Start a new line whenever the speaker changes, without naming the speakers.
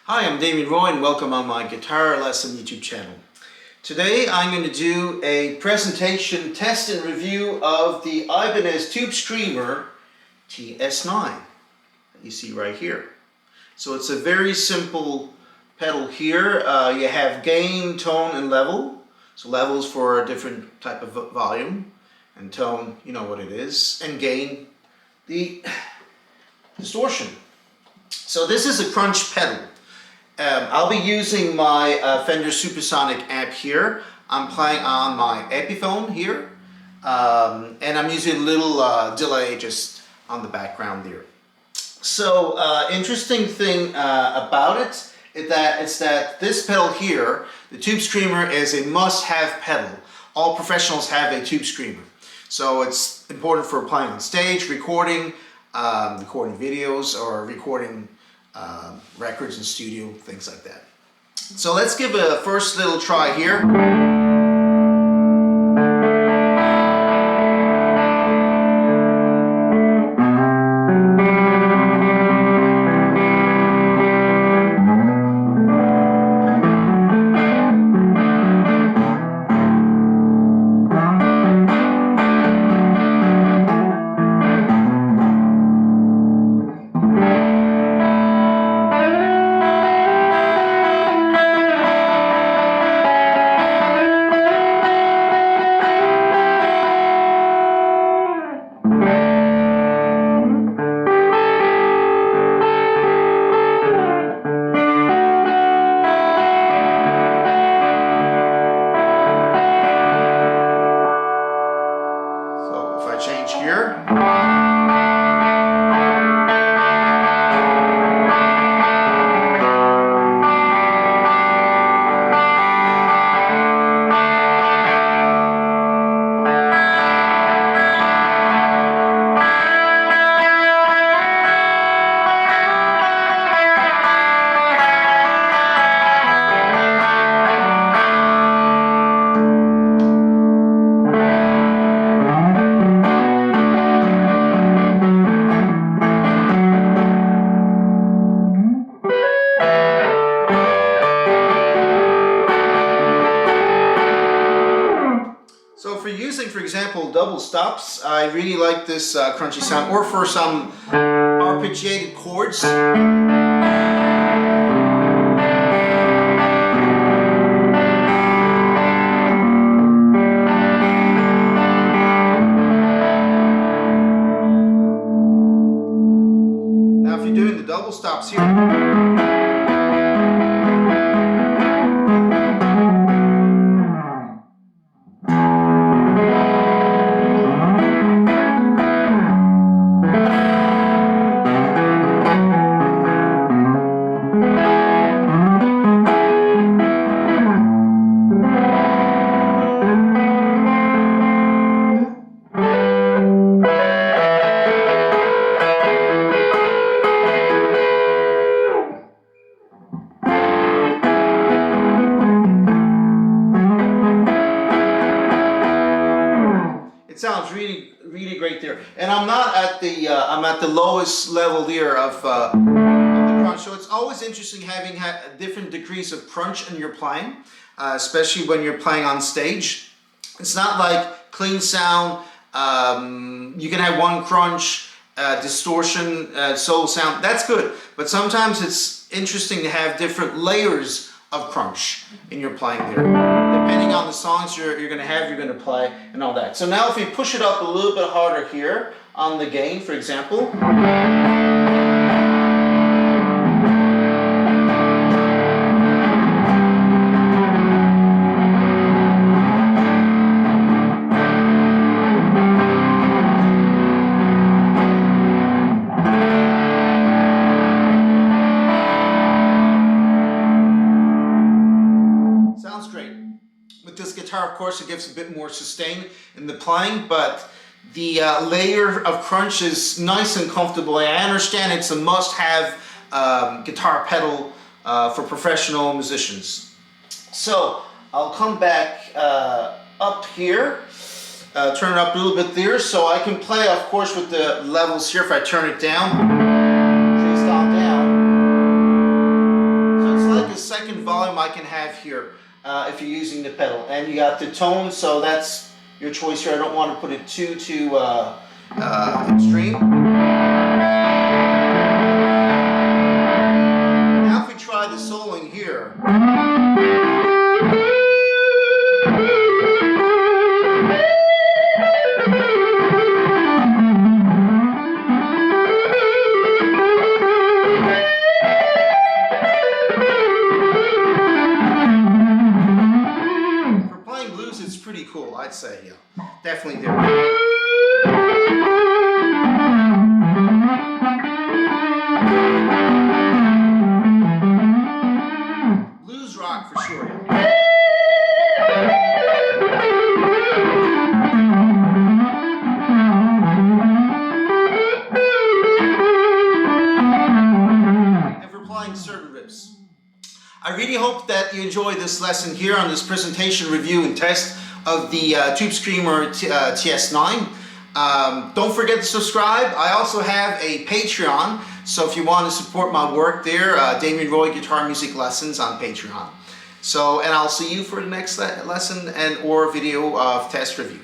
Hi, I'm Damien Roy and welcome on my guitar lesson YouTube channel. Today I'm going to do a presentation, test and review of the Ibanez Tube Screamer TS9 that you see right here. So it's a very simple pedal here. You have gain, tone and level. So levels for a different type of volume, and tone, you know what it is, and gain, the distortion. So this is a crunch pedal. I'll be using my Fender Supersonic amp here. I'm playing on my Epiphone here, and I'm using a little delay just on the background there. So interesting thing about it is that this pedal here, the Tube Screamer, is a must-have pedal. All professionals have a Tube Screamer. So it's important for playing on stage, recording videos, or recording records in studio, things like that. So let's give a first little try here. Change here. So for using, for example, double stops, I really like this crunchy sound, or for some arpeggiated chords. Now if you're doing the double stops here, it sounds really great there, and I'm not at the I'm at the lowest level there of the crunch. So it's always interesting having different degrees of crunch in your playing, especially when you're playing on stage. It's not like clean sound. You can have one crunch, distortion, solo sound. That's good, but sometimes it's interesting to have different layers of crunch in your playing there, depending on the songs you're going to play and all that. So now if we push it up a little bit harder here on the gain, for example. With this guitar, of course, it gives a bit more sustain in the playing, but the layer of crunch is nice and comfortable. I understand it's a must-have guitar pedal for professional musicians. So I'll come back up here, turn it up a little bit there, so I can play, of course, with the levels here. If I turn it down, so it's down. can have here if you're using the pedal. And you got the tone, so that's your choice here. I don't want to put it too extreme. Now if we try the soloing here. It's pretty cool, I'd say, yeah. Definitely there. Blues rock for sure. And for playing certain riffs. I really hope that you enjoyed this lesson here on this presentation, review, and test of the Tube Screamer TS9. Don't forget to subscribe. I also have a Patreon, so if you want to support my work there, Damien Roy Guitar Music Lessons on Patreon. So, and I'll see you for the next lesson and or video of test review.